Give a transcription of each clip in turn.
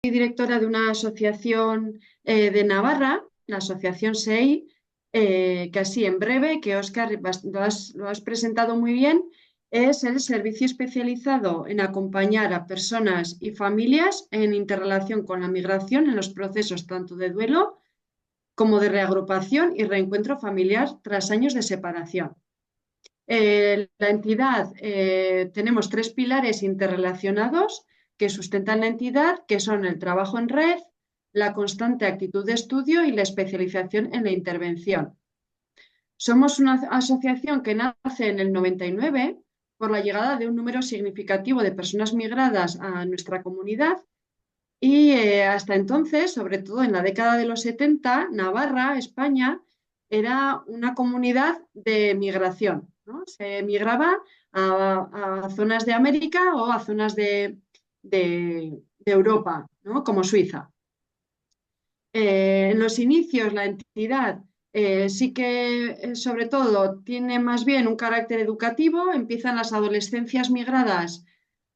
directora de una asociación de Navarra, la asociación SEI, que así en breve, que Óscar lo has presentado muy bien, es el servicio especializado en acompañar a personas y familias en interrelación con la migración en los procesos tanto de duelo como de reagrupación y reencuentro familiar tras años de separación. La entidad, tenemos tres pilares interrelacionados que sustentan la entidad, que son el trabajo en red, la constante actitud de estudio y la especialización en la intervención. Somos una asociación que nace en el 99 por la llegada de un número significativo de personas migradas a nuestra comunidad y hasta entonces, sobre todo en la década de los 70, Navarra, España, era una comunidad de migración, ¿no? Se migraba a zonas de América o a zonas de Europa, ¿no? Como Suiza. En los inicios, la entidad sí que, sobre todo, tiene más bien un carácter educativo. Empiezan las adolescencias migradas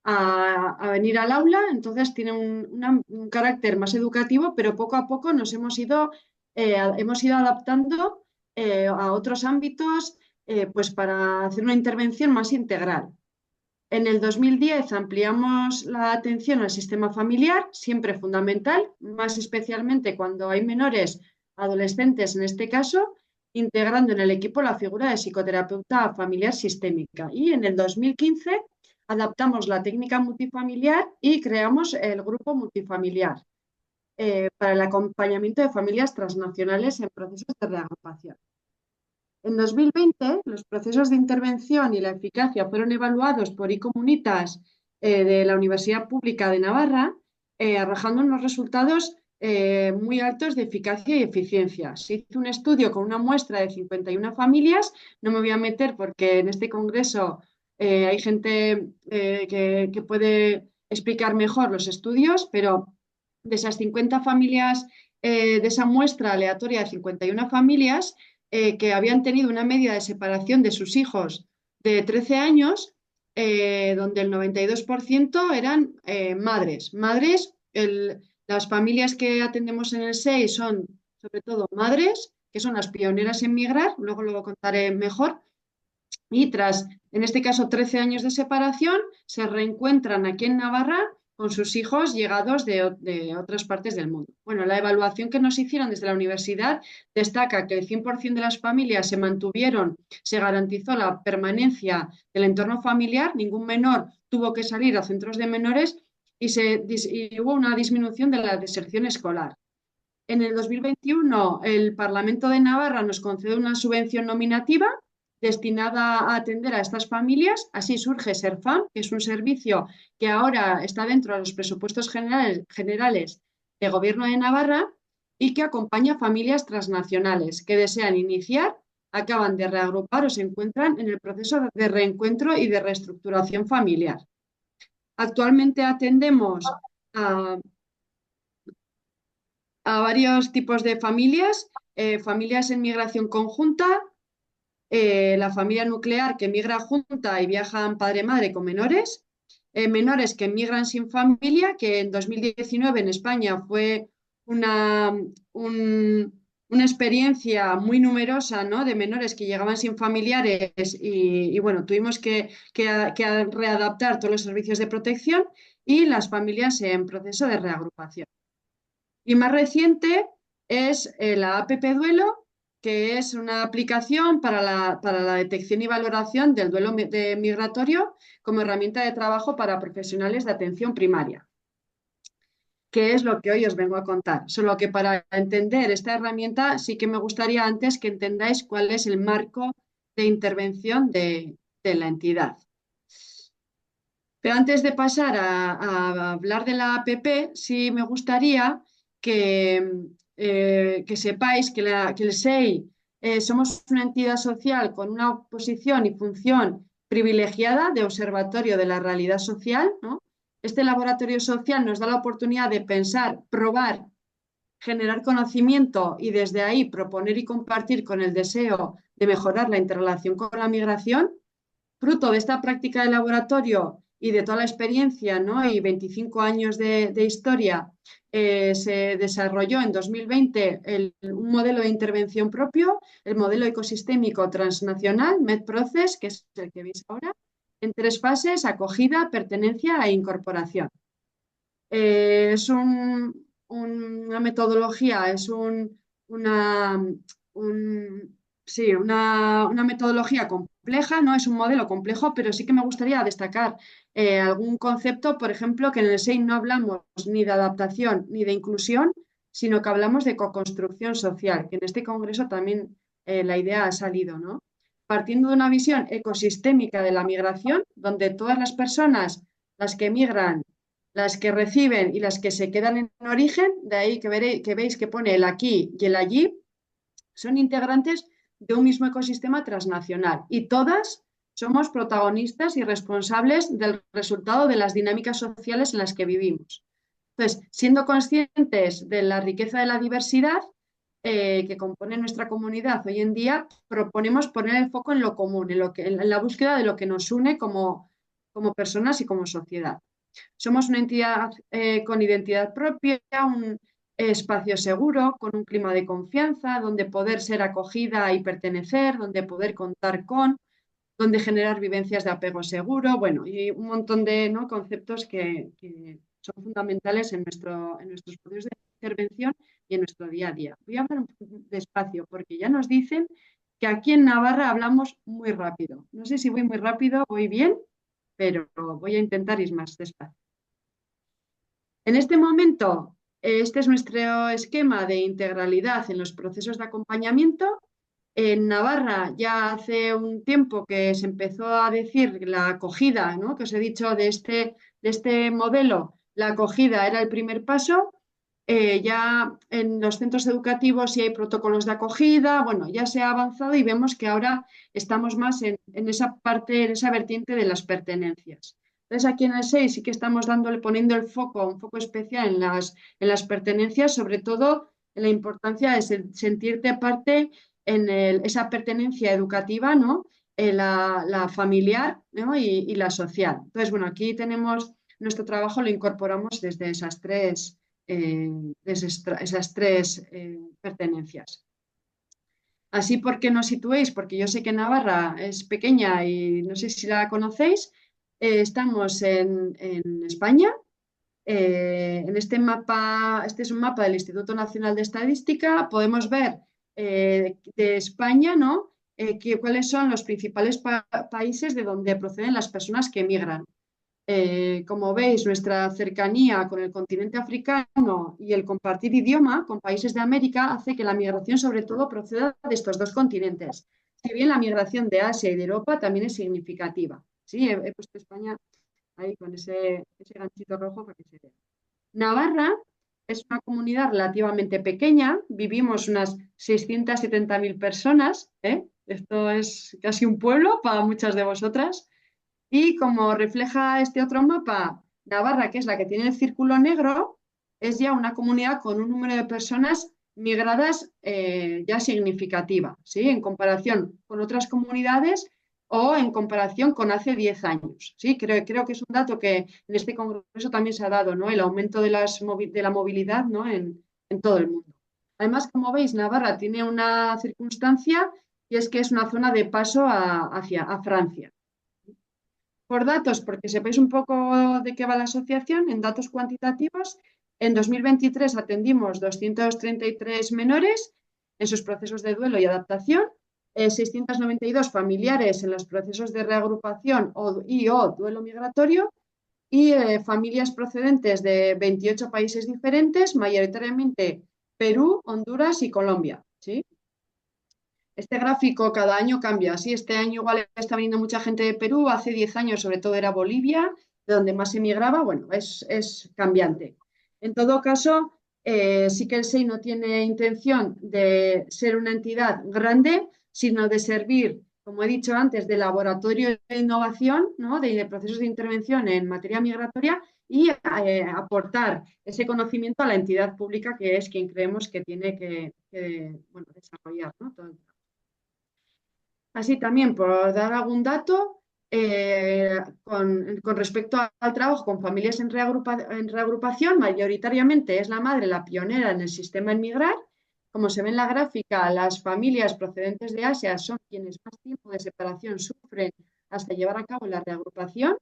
a venir al aula, entonces tiene un carácter más educativo, pero poco a poco hemos ido adaptando a otros ámbitos, pues para hacer una intervención más integral. En el 2010 ampliamos la atención al sistema familiar, siempre fundamental, más especialmente cuando hay menores, adolescentes en este caso, integrando en el equipo la figura de psicoterapeuta familiar sistémica. Y en el 2015 adaptamos la técnica multifamiliar y creamos el grupo multifamiliar para el acompañamiento de familias transnacionales en procesos de reagrupación. En 2020, los procesos de intervención y la eficacia fueron evaluados por iComunitas de la Universidad Pública de Navarra, arrojando unos resultados muy altos de eficacia y eficiencia. Se hizo un estudio con una muestra de 51 familias. No me voy a meter porque en este congreso hay gente que puede explicar mejor los estudios, pero de esas 50 familias, de esa muestra aleatoria de 51 familias, que habían tenido una media de separación de sus hijos de 13 años, donde el 92% eran madres. Las familias que atendemos en el SEI son sobre todo madres, que son las pioneras en migrar, luego lo contaré mejor, y tras, en este caso, 13 años de separación, se reencuentran aquí en Navarra con sus hijos llegados de otras partes del mundo. Bueno, la evaluación que nos hicieron desde la universidad destaca que el 100% de las familias se mantuvieron, se garantizó la permanencia del entorno familiar, ningún menor tuvo que salir a centros de menores y hubo una disminución de la deserción escolar. En el 2021, el Parlamento de Navarra nos concede una subvención nominativa destinada a atender a estas familias. Así surge SERFAM, que es un servicio que ahora está dentro de los presupuestos generales de Gobierno de Navarra y que acompaña a familias transnacionales que desean iniciar, acaban de reagrupar o se encuentran en el proceso de reencuentro y de reestructuración familiar. Actualmente atendemos a varios tipos de familias, familias en migración conjunta, la familia nuclear que migra junta y viajan padre-madre con menores, menores que migran sin familia, que en 2019 en España fue una, una experiencia muy numerosa, ¿no? De menores que llegaban sin familiares y bueno, tuvimos que readaptar todos los servicios de protección y las familias en proceso de reagrupación. Y más reciente es la APP Duelo, que es una aplicación para la detección y valoración del duelo migratorio como herramienta de trabajo para profesionales de atención primaria, que es lo que hoy os vengo a contar. Solo que para entender esta herramienta sí que me gustaría antes que entendáis cuál es el marco de intervención de la entidad. Pero antes de pasar a hablar de la APP, sí me gustaría que sepáis que el SEI somos una entidad social con una posición y función privilegiada de observatorio de la realidad social, ¿no? Este laboratorio social nos da la oportunidad de pensar, probar, generar conocimiento y desde ahí proponer y compartir con el deseo de mejorar la interrelación con la migración. Fruto de esta práctica de laboratorio y de toda la experiencia, ¿no? Y 25 años de historia, se desarrolló en 2020 un modelo de intervención propio, el modelo ecosistémico transnacional, MedProcess, que es el que veis ahora, en 3 fases: acogida, pertenencia e incorporación. Es una metodología, es sí, una metodología compleja, no es un modelo complejo, pero sí que me gustaría destacar algún concepto, por ejemplo, que en el SEI no hablamos ni de adaptación ni de inclusión, sino que hablamos de coconstrucción social, que en este congreso también la idea ha salido, ¿no? Partiendo de una visión ecosistémica de la migración, donde todas las personas, las que migran, las que reciben y las que se quedan en origen, de ahí que veis que pone el aquí y el allí, son integrantes de un mismo ecosistema transnacional y todas somos protagonistas y responsables del resultado de las dinámicas sociales en las que vivimos. Entonces, siendo conscientes de la riqueza de la diversidad que compone nuestra comunidad hoy en día, proponemos poner el foco en lo común, en la búsqueda de lo que nos une como personas y como sociedad. Somos una entidad con identidad propia, un espacio seguro, con un clima de confianza, donde poder ser acogida y pertenecer, donde poder contar con, donde generar vivencias de apego seguro, bueno, y un montón de, ¿no?, conceptos que son fundamentales en nuestros procesos de intervención y en nuestro día a día. Voy a hablar un poco despacio porque ya nos dicen que aquí en Navarra hablamos muy rápido. No sé si voy muy rápido, voy bien, pero voy a intentar ir más despacio. En este momento, este es nuestro esquema de integralidad en los procesos de acompañamiento. En Navarra ya hace un tiempo que se empezó a decir la acogida, ¿no?, que os he dicho de este modelo, la acogida era el primer paso. Ya en los centros educativos sí hay protocolos de acogida, bueno, ya se ha avanzado y vemos que ahora estamos más en esa parte, en esa vertiente de las pertenencias. Entonces aquí en el 6 sí que estamos poniendo un foco especial en las pertenencias, sobre todo en la importancia de sentirte parte esa pertenencia educativa, ¿no? La familiar, ¿no?, y la social. Entonces, bueno, aquí tenemos nuestro trabajo, lo incorporamos desde esas tres pertenencias. Así, ¿por qué nos situéis? Porque yo sé que Navarra es pequeña y no sé si la conocéis. Estamos en España. En este mapa, este es un mapa del Instituto Nacional de Estadística. Podemos ver de España, ¿no?, cuáles son los principales países de donde proceden las personas que emigran. Como veis, nuestra cercanía con el continente africano y el compartir idioma con países de América hace que la migración sobre todo proceda de estos dos continentes. Si bien la migración de Asia y de Europa también es significativa. Sí, he puesto España ahí con ese ganchito rojo para que se vea. Navarra es una comunidad relativamente pequeña, vivimos unas 670.000 personas, ¿eh? Esto es casi un pueblo para muchas de vosotras. Y como refleja este otro mapa, Navarra, que es la que tiene el círculo negro, es ya una comunidad con un número de personas migradas ya significativa, ¿sí?, en comparación con otras comunidades o en comparación con hace 10 años. ¿Sí? Creo que es un dato que en este congreso también se ha dado, ¿no?, el aumento de la movilidad, ¿no?, en todo el mundo. Además, como veis, Navarra tiene una circunstancia y es que es una zona de paso hacia Francia. Por datos, porque sepáis un poco de qué va la asociación, en datos cuantitativos, en 2023 atendimos 233 menores en sus procesos de duelo y adaptación, 692 familiares en los procesos de reagrupación y o duelo migratorio y familias procedentes de 28 países diferentes, mayoritariamente Perú, Honduras y Colombia. ¿Sí? Este gráfico cada año cambia. Sí, este año igual está viniendo mucha gente de Perú, hace 10 años sobre todo era Bolivia, de donde más emigraba. Bueno, es cambiante. En todo caso, sí que el SEI no tiene intención de ser una entidad grande, sino de servir, como he dicho antes, de laboratorio de innovación, ¿no?, de procesos de intervención en materia migratoria y aportar ese conocimiento a la entidad pública que es quien creemos que tiene que desarrollar, ¿no?, todo. Así también, por dar algún dato, con respecto al trabajo con familias en reagrupación, mayoritariamente es la madre la pionera en el sistema en migrar. Como se ve en la gráfica, las familias procedentes de Asia son quienes más tiempo de separación sufren hasta llevar a cabo la reagrupación.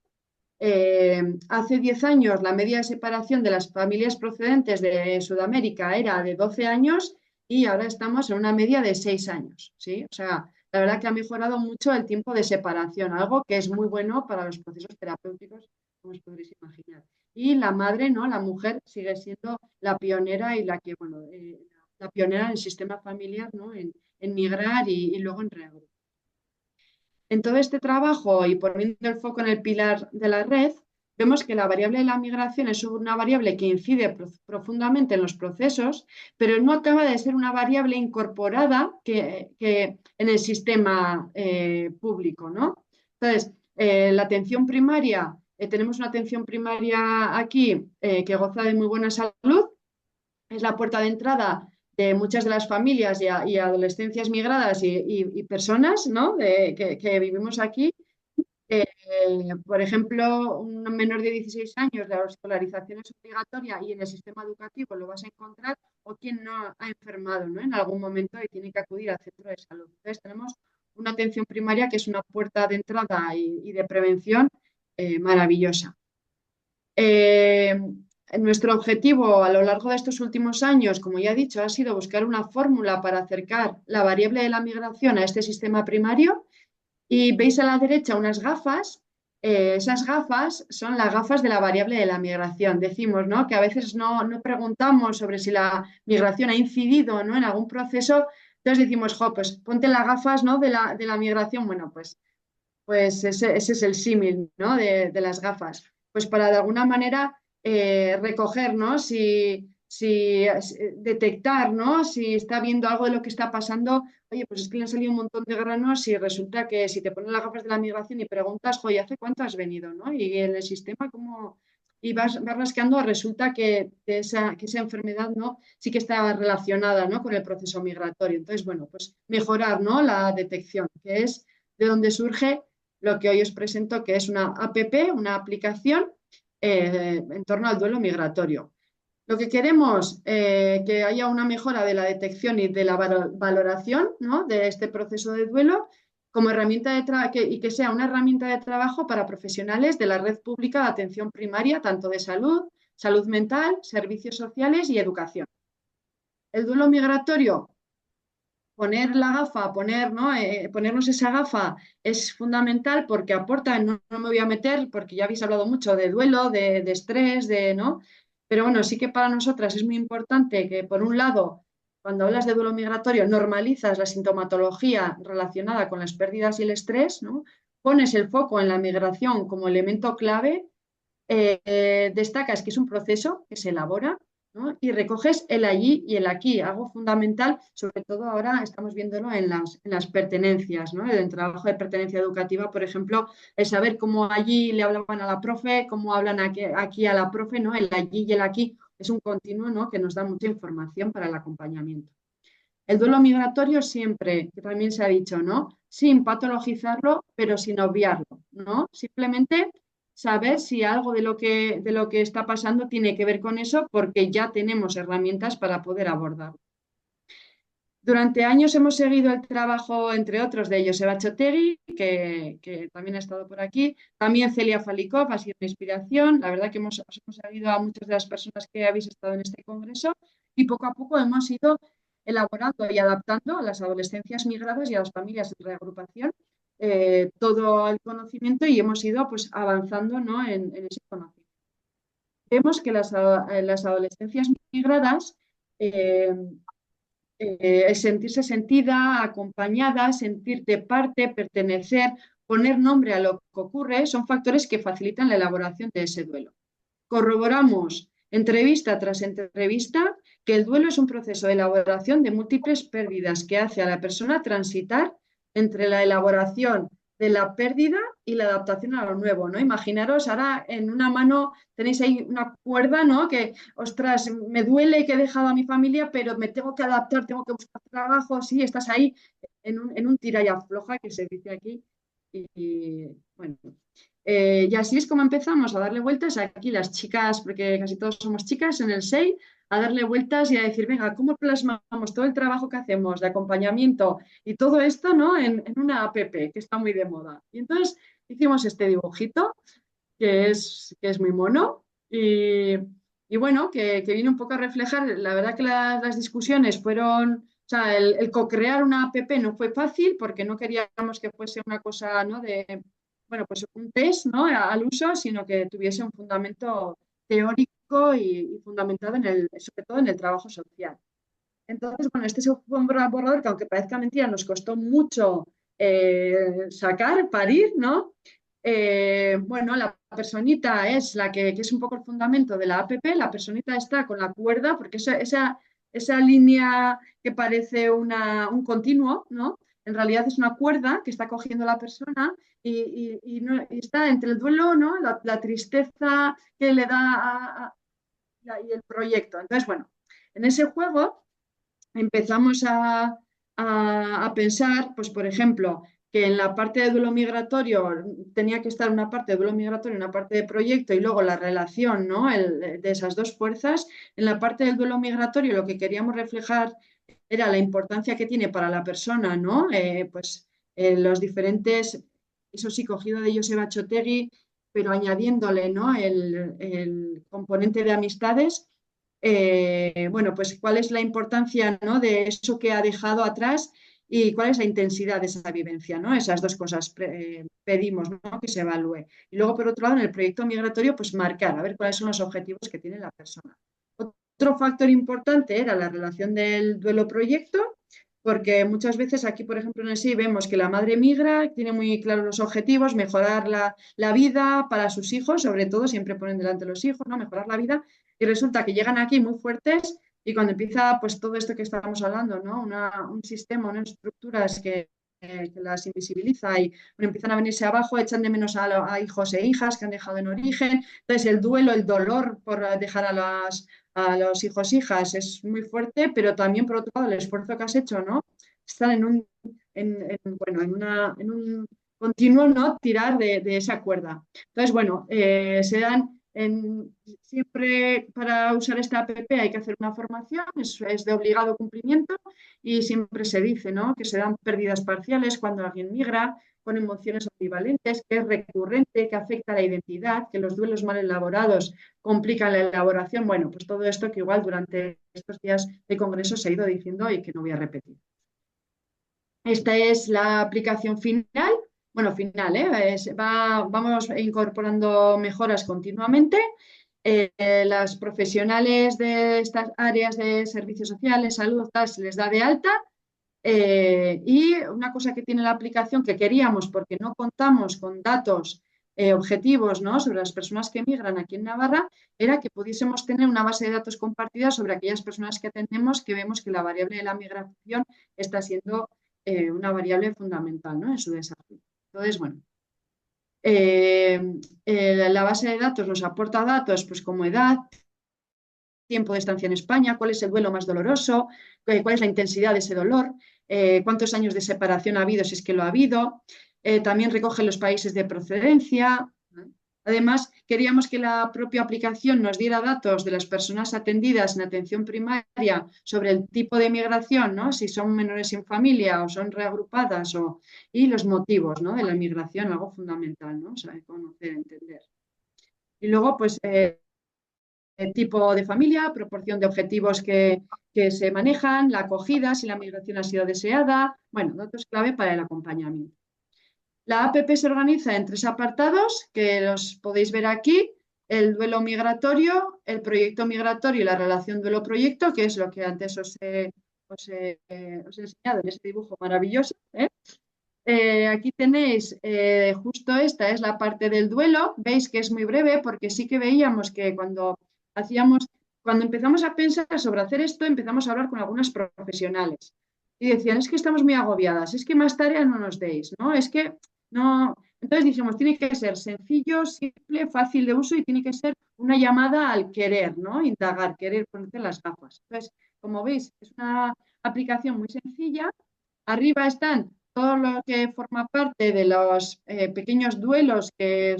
Hace 10 años la media de separación de las familias procedentes de Sudamérica era de 12 años y ahora estamos en una media de 6 años, ¿sí? O sea, la verdad que ha mejorado mucho el tiempo de separación, algo que es muy bueno para los procesos terapéuticos, como os podréis imaginar. Y la madre, ¿no? La mujer sigue siendo la pionera y la que, bueno, la pionera en el sistema familiar, ¿no? En migrar y luego en reagrupar. En todo este trabajo y poniendo el foco en el pilar de la red, vemos que la variable de la migración es una variable que incide profundamente en los procesos, pero no acaba de ser una variable incorporada en el sistema público, ¿no? Entonces, la atención primaria, tenemos una atención primaria aquí que goza de muy buena salud, es la puerta de entrada de muchas de las familias y adolescencias migradas y personas, ¿no? Que vivimos aquí. Eh, por ejemplo, un menor de 16 años, la escolarización es obligatoria y en el sistema educativo lo vas a encontrar, o quien no ha enfermado, ¿no? En algún momento y tiene que acudir al centro de salud. Entonces, tenemos una atención primaria que es una puerta de entrada y de prevención maravillosa. Eh, Nuestro objetivo a lo largo de estos últimos años, como ya he dicho, ha sido buscar una fórmula para acercar la variable de la migración a este sistema primario. Y veis a la derecha unas gafas. Esas gafas son las gafas de la variable de la migración. Decimos, ¿no? Que a veces no preguntamos sobre si la migración ha incidido, ¿no? En algún proceso. Entonces decimos, jo, pues ponte las gafas, ¿no? De la migración. Bueno, pues ese es el símil, ¿no? De las gafas. Pues para de alguna manera recoger, ¿no? Si detectar, ¿no? Si está viendo algo de lo que está pasando. Oye, pues es que le han salido un montón de granos y resulta que si te pones las gafas de la migración y preguntas, oye, ¿hace cuánto has venido, no? Y en el sistema, ¿cómo? Y vas rascando, resulta que esa enfermedad, ¿no? Sí que está relacionada, ¿no? Con el proceso migratorio. Entonces, bueno, pues mejorar, ¿no? La detección, que es de donde surge lo que hoy os presento, que es una APP, una aplicación en torno al duelo migratorio. Lo que queremos, que haya una mejora de la detección y de la valoración, ¿no? De este proceso de duelo como herramienta y que sea una herramienta de trabajo para profesionales de la red pública de atención primaria, tanto de salud, salud mental, servicios sociales y educación. El duelo migratorio, poner la gafa, ¿no? Ponernos esa gafa es fundamental porque aporta, no me voy a meter porque ya habéis hablado mucho de duelo, de estrés, ¿no? Pero bueno, sí que para nosotras es muy importante que, por un lado, cuando hablas de duelo migratorio, normalizas la sintomatología relacionada con las pérdidas y el estrés, ¿no? Pones el foco en la migración como elemento clave, destacas que es un proceso que se elabora, ¿no? Y recoges el allí y el aquí, algo fundamental, sobre todo ahora estamos viéndolo en las pertenencias, ¿no? En el trabajo de pertenencia educativa, por ejemplo, el saber cómo allí le hablaban a la profe, cómo hablan aquí a la profe, ¿no? El allí y el aquí es un continuo, ¿no? Que nos da mucha información para el acompañamiento. El duelo migratorio siempre, que también se ha dicho, ¿no? Sin patologizarlo, pero sin obviarlo, ¿no? Simplemente saber si algo de lo que está pasando tiene que ver con eso, porque ya tenemos herramientas para poder abordarlo. Durante años hemos seguido el trabajo, entre otros de ellos, Eva Chotegui, que también ha estado por aquí, también Celia Falikov ha sido una inspiración. La verdad que os hemos seguido a muchas de las personas que habéis estado en este congreso y poco a poco hemos ido elaborando y adaptando a las adolescencias migradas y a las familias en reagrupación todo el conocimiento y hemos ido pues, avanzando, ¿no? en ese conocimiento. Vemos que las adolescencias migradas eh, el sentirse sentida, acompañada, sentirte parte, pertenecer, poner nombre a lo que ocurre, son factores que facilitan la elaboración de ese duelo. Corroboramos entrevista tras entrevista que el duelo es un proceso de elaboración de múltiples pérdidas que hace a la persona transitar entre la elaboración de la pérdida y la adaptación a lo nuevo, ¿no? Imaginaros, ahora en una mano tenéis ahí una cuerda, ¿no? Que, ostras, me duele que he dejado a mi familia, pero me tengo que adaptar, tengo que buscar trabajo, sí, estás ahí en un tira y afloja, que se dice aquí, Bueno, y así es como empezamos a darle vueltas aquí las chicas, porque casi todos somos chicas en el SEI, a darle vueltas y a decir, venga, ¿cómo plasmamos todo el trabajo que hacemos de acompañamiento y todo esto, ¿no? en una app que está muy de moda? Y entonces hicimos este dibujito que es muy mono y bueno, que viene un poco a reflejar, la verdad que las discusiones fueron, o sea, el co-crear una app no fue fácil porque no queríamos que fuese una cosa, ¿no? de, bueno, pues un test, ¿no? al uso, sino que tuviese un fundamento teórico y fundamentado sobre todo en el trabajo social. Entonces, bueno, este fue un borrador que aunque parezca mentira, nos costó mucho sacar, parir, ¿no? Bueno, la personita es la que es un poco el fundamento de la app, la personita está con la cuerda, porque esa línea que parece un continuo, ¿no? En realidad es una cuerda que está cogiendo la persona y está entre el duelo, ¿no? La tristeza que le da y el proyecto. Entonces, bueno, en ese juego empezamos a pensar, pues por ejemplo, que en la parte de duelo migratorio tenía que estar una parte de duelo migratorio y una parte de proyecto y luego la relación, ¿no? de esas dos fuerzas. En la parte del duelo migratorio lo que queríamos reflejar era la importancia que tiene para la persona, ¿no? Pues los diferentes, eso sí, cogido de Joseba Chotegui, pero añadiéndole, ¿no? el componente de amistades bueno, pues cuál es la importancia, ¿no? de eso que ha dejado atrás y cuál es la intensidad de esa vivencia, ¿no? Esas dos cosas pedimos, ¿no? que se evalúe. Y luego, por otro lado, en el proyecto migratorio, pues marcar, a ver cuáles son los objetivos que tiene la persona. Otro factor importante era la relación del duelo-proyecto, porque muchas veces aquí, por ejemplo, en el SI vemos que la madre migra, tiene muy claros los objetivos, mejorar la vida para sus hijos, sobre todo, siempre ponen delante los hijos, ¿no? Mejorar la vida, y resulta que llegan aquí muy fuertes y cuando empieza pues todo esto que estábamos hablando, ¿no? Un sistema, unas estructuras que las invisibiliza y bueno, empiezan a venirse abajo, echan de menos a hijos e hijas que han dejado en origen, entonces el duelo, el dolor por dejar a los hijos e hijas es muy fuerte, pero también por otro lado el esfuerzo que has hecho, ¿no? Están bueno, en un continuo, ¿no? Tirar de esa cuerda. Entonces, bueno, se dan siempre para usar esta app hay que hacer una formación, es de obligado cumplimiento y siempre se dice, ¿no? que se dan pérdidas parciales cuando alguien migra con emociones ambivalentes, que es recurrente, que afecta a la identidad, que los duelos mal elaborados complican la elaboración. Bueno, pues todo esto que igual durante estos días de congreso se ha ido diciendo y que no voy a repetir. Esta es la aplicación final. Bueno, final, ¿eh? Vamos incorporando mejoras continuamente. Las profesionales de estas áreas de servicios sociales, salud, tal, se les da de alta. Y una cosa que tiene la aplicación que queríamos, porque no contamos con datos objetivos, ¿no? sobre las personas que migran aquí en Navarra, era que pudiésemos tener una base de datos compartida sobre aquellas personas que atendemos, que vemos que la variable de la migración está siendo una variable fundamental, ¿no? en su desarrollo. Entonces, bueno, eh, la base de datos nos aporta datos pues, como edad, tiempo de estancia en España, cuál es el duelo más doloroso, cuál es la intensidad de ese dolor, cuántos años de separación ha habido, si es que lo ha habido. También recoge los países de procedencia. Además, queríamos que la propia aplicación nos diera datos de las personas atendidas en atención primaria sobre el tipo de migración, ¿no? si son menores sin familia o son reagrupadas, y los motivos, ¿no? de la migración, algo fundamental, ¿no? O sea, conocer, entender. Y luego, pues, tipo de familia, proporción de objetivos que se manejan, la acogida, si la migración ha sido deseada, bueno, datos clave para el acompañamiento. La APP se organiza en tres apartados que los podéis ver aquí, el duelo migratorio, el proyecto migratorio y la relación duelo-proyecto, que es lo que antes os he enseñado en este dibujo maravilloso. Aquí tenéis, justo esta es la parte del duelo, veis que es muy breve porque sí que veíamos que hacíamos, cuando empezamos a pensar sobre hacer esto, empezamos a hablar con algunas profesionales y decían, es que estamos muy agobiadas, es que más tarea no nos deis, ¿no? Es que no. Entonces dijimos, tiene que ser sencillo, simple, fácil de uso y tiene que ser una llamada al querer, ¿no? Indagar, querer ponerse las gafas. Entonces, como veis, es una aplicación muy sencilla. Arriba están todo lo que forma parte de los pequeños duelos que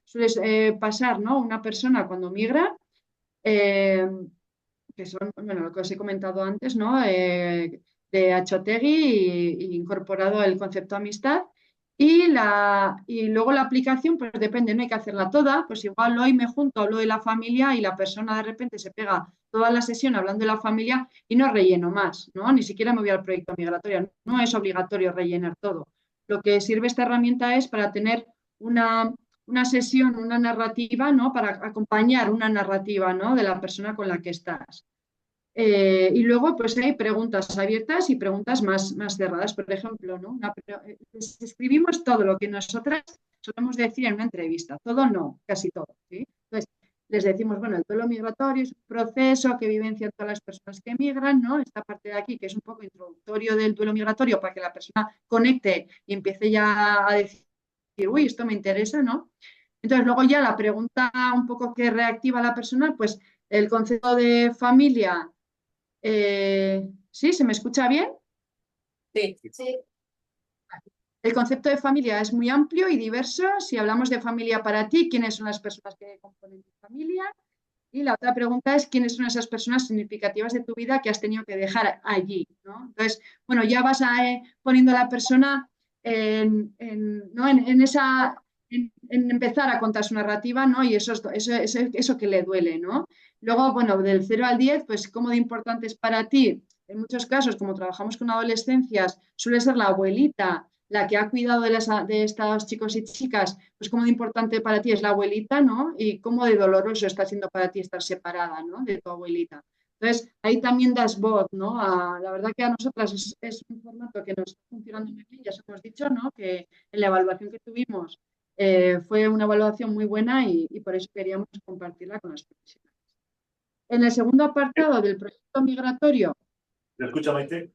suele pasar, ¿no? Una persona cuando migra, eh, que son, bueno, lo que os he comentado antes, ¿no? De Achotegui y incorporado el concepto de amistad. Y luego la aplicación, pues depende, no hay que hacerla toda, pues igual hoy me junto, hablo de la familia y la persona de repente se pega toda la sesión hablando de la familia y no relleno más, ¿no? Ni siquiera me voy al proyecto migratorio, no es obligatorio rellenar todo. Lo que sirve esta herramienta es para tener una, una sesión, una narrativa, ¿no? Para acompañar una narrativa, ¿no? De la persona con la que estás. Y luego, pues hay preguntas abiertas y preguntas más cerradas. Por ejemplo, ¿no? Escribimos todo lo que nosotras solemos decir en una entrevista. Todo no, casi todo. ¿Sí? Entonces, les decimos, bueno, el duelo migratorio es un proceso que vivencian todas las personas que migran, ¿no? Esta parte de aquí, que es un poco introductorio del duelo migratorio para que la persona conecte y empiece ya a decir, uy, esto me interesa, ¿no? Entonces, luego ya la pregunta un poco que reactiva a la persona, pues el concepto de familia. ¿Sí? ¿Se me escucha bien? Sí, sí. El concepto de familia es muy amplio y diverso. Si hablamos de familia para ti, ¿quiénes son las personas que componen tu familia? Y la otra pregunta es, ¿quiénes son esas personas significativas de tu vida que has tenido que dejar allí? ¿No? Entonces, bueno, ya vas poniendo a la persona ¿no? en empezar a contar su narrativa, ¿no? Y eso que le duele, ¿no? Luego, bueno, del 0 al 10, pues cómo de importante es para ti. En muchos casos, como trabajamos con adolescencias, suele ser la abuelita la que ha cuidado de estos chicos y chicas, pues cómo de importante para ti es la abuelita, ¿no? Y cómo de doloroso está siendo para ti estar separada, ¿no? De tu abuelita. Entonces, ahí también das voz, ¿no? La verdad que a nosotras es un formato que nos está funcionando muy bien, ya os hemos dicho, ¿no? Que en la evaluación que tuvimos fue una evaluación muy buena y por eso queríamos compartirla con las profesionales. En el segundo apartado del proyecto migratorio. ¿Me escucha, Maite? ¿Sí?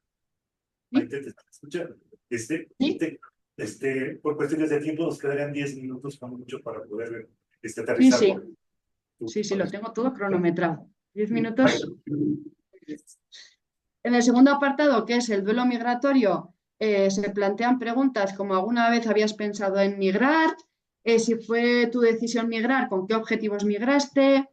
Maite, ¿te escucha? ¿Sí? Por cuestiones de tiempo nos quedarían 10 minutos como mucho para poder Sí, aterrizar sí. con Sí, lo tengo todo cronometrado. 10 Maite. minutos. En el segundo apartado, que es el duelo migratorio, se plantean preguntas como ¿alguna vez habías pensado en migrar? Si fue tu decisión migrar, ¿con qué objetivos migraste?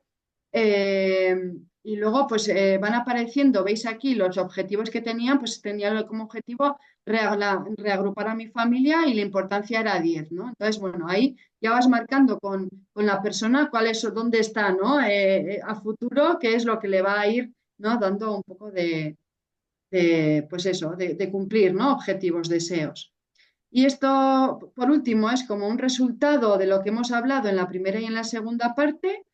Eh, y luego pues van apareciendo, veis aquí los objetivos que tenían, pues tenían como objetivo reagrupar a mi familia y la importancia era 10, ¿no? Entonces, bueno, ahí ya vas marcando con la persona cuál es, dónde está, ¿no? A futuro, qué es lo que le va a ir, ¿no? Dando un poco pues eso, de cumplir, ¿no? Objetivos, deseos. Y esto, por último, es como un resultado de lo que hemos hablado en la primera y en la segunda parte.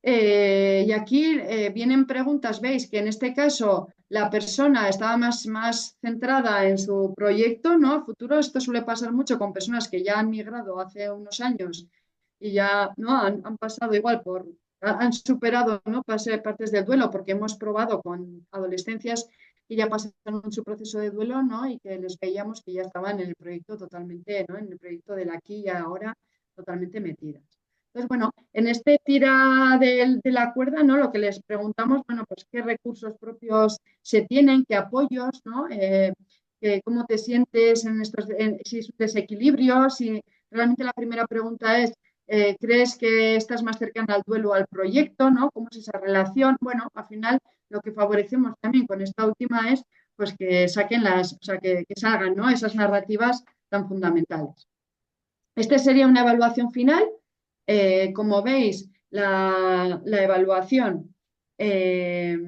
Y aquí vienen preguntas, veis que en este caso la persona estaba más centrada en su proyecto, ¿no? A futuro, esto suele pasar mucho con personas que ya han migrado hace unos años y ya ¿no? han pasado igual han superado ¿no? partes del duelo porque hemos probado con adolescencias que ya pasaron su proceso de duelo, ¿no? Y que les veíamos que ya estaban en el proyecto totalmente, ¿no? En el proyecto del aquí y ahora totalmente metidas. Entonces, bueno, en este tira de la cuerda, ¿no? Lo que les preguntamos, bueno, pues qué recursos propios se tienen, qué apoyos, ¿no? Cómo te sientes si es un desequilibrio, si realmente la primera pregunta es, ¿crees que estás más cercana al duelo o al proyecto, ¿no? ¿Cómo es esa relación? Bueno, al final lo que favorecemos también con esta última es pues que saquen o sea, que salgan, ¿no? Esas narrativas tan fundamentales. Esta sería una evaluación final. Como veis, la evaluación eh,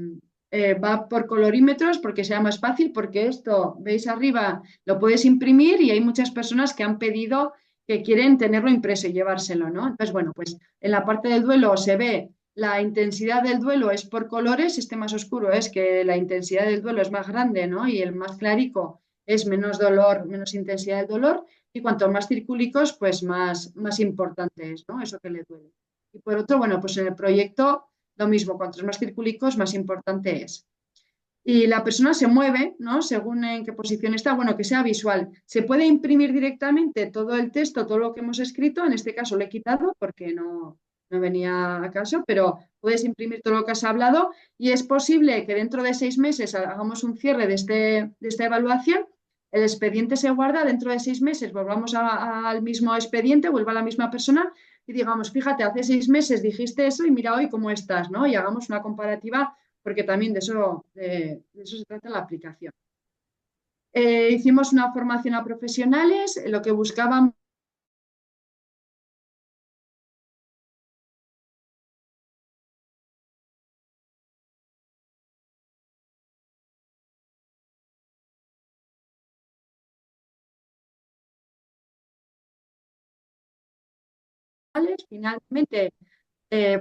va por colorímetros porque sea más fácil, porque esto, veis arriba, lo puedes imprimir y hay muchas personas que han pedido que quieren tenerlo impreso y llevárselo, ¿no? Entonces, bueno, pues en la parte del duelo se ve la intensidad del duelo es por colores, este más oscuro es que la intensidad del duelo es más grande, ¿no? Y el más clarico es menos dolor, menos intensidad del dolor. Y cuanto más circúlicos, pues más importante es, ¿no? Eso que le duele. Y por otro, bueno, pues en el proyecto lo mismo, cuantos más circúlicos, más importante es. Y la persona se mueve, ¿no? Según en qué posición está, bueno, que sea visual. Se puede imprimir directamente todo el texto, todo lo que hemos escrito, en este caso lo he quitado porque no venía a caso, pero puedes imprimir todo lo que has hablado y es posible que dentro de 6 meses hagamos un cierre de esta evaluación el expediente se guarda, dentro de 6 meses volvamos al mismo expediente, vuelva a la misma persona y digamos, fíjate, hace 6 meses dijiste eso y mira hoy cómo estás, ¿no? Y hagamos una comparativa porque también de eso se trata la aplicación. Hicimos una formación a profesionales, lo que buscaban finalmente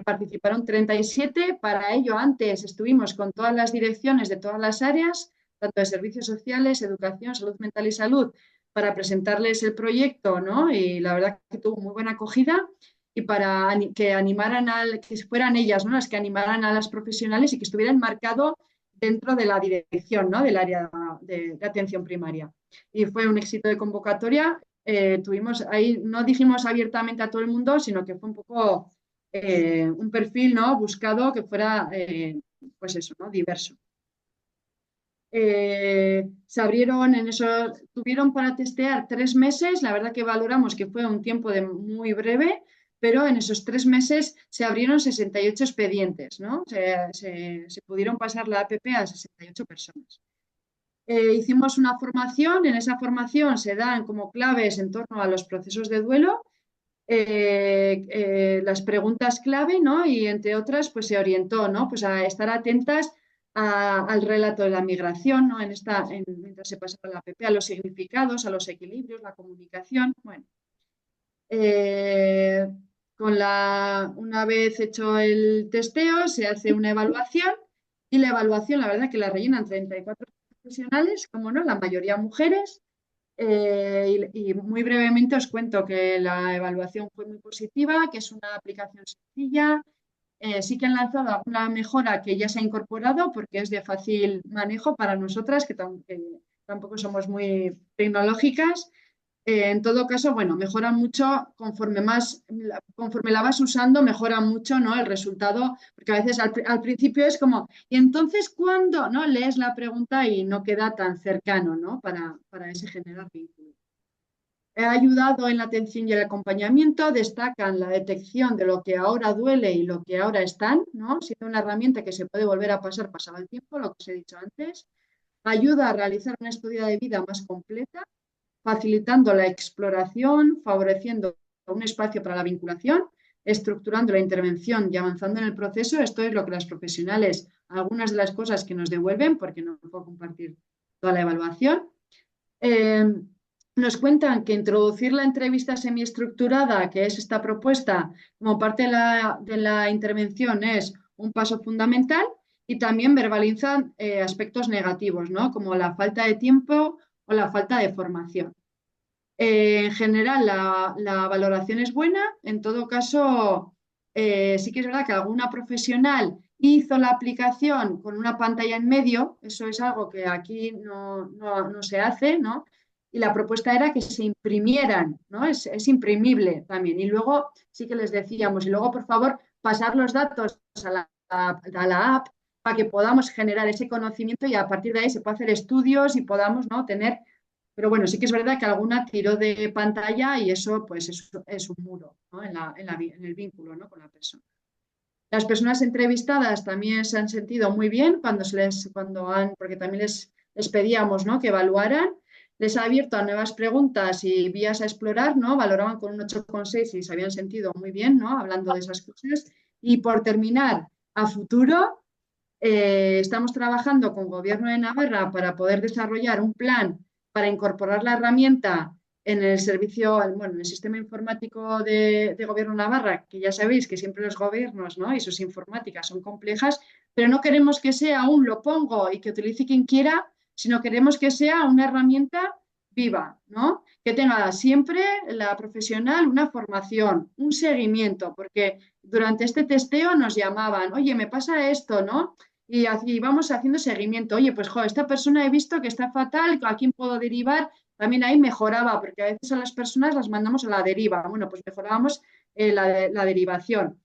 participaron 37. Para ello, antes estuvimos con todas las direcciones de todas las áreas, tanto de servicios sociales, educación, salud mental y salud, para presentarles el proyecto, ¿no? Y la verdad que tuvo muy buena acogida y para que animaran que fueran ellas, ¿no? Las que animaran a las profesionales y que estuvieran marcado dentro de la dirección, ¿no? Del área de atención primaria. Y fue un éxito de convocatoria. Tuvimos ahí, no dijimos abiertamente a todo el mundo, sino que fue un poco un perfil, ¿no? Buscado que fuera, pues eso, ¿no? Diverso. Se abrieron en eso, tuvieron para testear 3 meses, la verdad que valoramos que fue un tiempo muy breve, pero en esos 3 meses se abrieron 68 expedientes, ¿no? Se pudieron pasar la APP a 68 personas. Hicimos una formación, en esa formación se dan como claves en torno a los procesos de duelo, las preguntas clave, ¿no? Y entre otras, pues se orientó, ¿no? Pues a estar atentas al relato de la migración, ¿no? Mientras se pasaba la APP, a los significados, a los equilibrios, la comunicación, bueno. Eh, una vez hecho el testeo, se hace una evaluación y la evaluación, la verdad que la rellenan 34 profesionales, como no, la mayoría mujeres. Y muy brevemente os cuento que la evaluación fue muy positiva, que es una aplicación sencilla. Sí que han lanzado alguna mejora que ya se ha incorporado porque es de fácil manejo para nosotras, que tampoco somos muy tecnológicas. En todo caso, bueno, mejora mucho conforme la vas usando, mejora mucho, ¿no? El resultado, porque a veces al principio es como, ¿y entonces cuándo? ¿No? Lees la pregunta y no queda tan cercano, ¿no? Para ese generar vínculo. Ha ayudado en la atención y el acompañamiento, destacan la detección de lo que ahora duele y lo que ahora están, ¿no? Siendo una herramienta que se puede volver a pasar pasado el tiempo, lo que os he dicho antes. Ayuda a realizar una historia de vida más completa, facilitando la exploración, favoreciendo un espacio para la vinculación, estructurando la intervención y avanzando en el proceso. Esto es lo que las profesionales, algunas de las cosas que nos devuelven, porque no puedo compartir toda la evaluación. Nos cuentan que introducir la entrevista semiestructurada, que es esta propuesta, como parte de la intervención es un paso fundamental y también verbalizan aspectos negativos, ¿no? Como la falta de tiempo o la falta de formación. En general, la valoración es buena. En todo caso, sí que es verdad que alguna profesional hizo la aplicación con una pantalla en medio. Eso es algo que aquí no se hace, ¿no? Y la propuesta era que se imprimieran, ¿no? Es imprimible también. Y luego sí que les decíamos, y luego por favor pasar los datos a la app para que podamos generar ese conocimiento y a partir de ahí se puede hacer estudios y podamos, ¿no? tener. Pero bueno, sí que es verdad que alguna tiró de pantalla y eso pues es un muro, ¿no? en el vínculo, ¿no? con la persona. Las personas entrevistadas también se han sentido muy bien porque también les pedíamos, ¿no? que evaluaran. Les ha abierto a nuevas preguntas y vías a explorar, ¿no? Valoraban con un 8,6 y se habían sentido muy bien, ¿no? Hablando de esas cosas. Y por terminar, a futuro, estamos trabajando con Gobierno de Navarra para poder desarrollar un plan para incorporar la herramienta en el servicio, bueno, en el sistema informático de Gobierno de Navarra, que ya sabéis que siempre los gobiernos, ¿no? y sus informáticas son complejas, pero no queremos que sea un lo pongo y que utilice quien quiera, sino queremos que sea una herramienta viva, ¿no? Que tenga siempre la profesional una formación, un seguimiento, porque durante este testeo nos llamaban, oye, me pasa esto, ¿no? Y vamos haciendo seguimiento. Oye, pues esta persona he visto que está fatal, ¿a quién puedo derivar? También ahí mejoraba, porque a veces a las personas las mandamos a la deriva. Bueno, pues mejorábamos la derivación.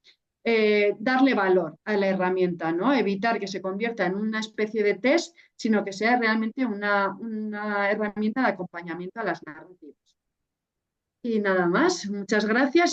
darle valor a la herramienta, ¿no? Evitar que se convierta en una especie de test, sino que sea realmente una herramienta de acompañamiento a las narrativas. Y nada más, muchas gracias.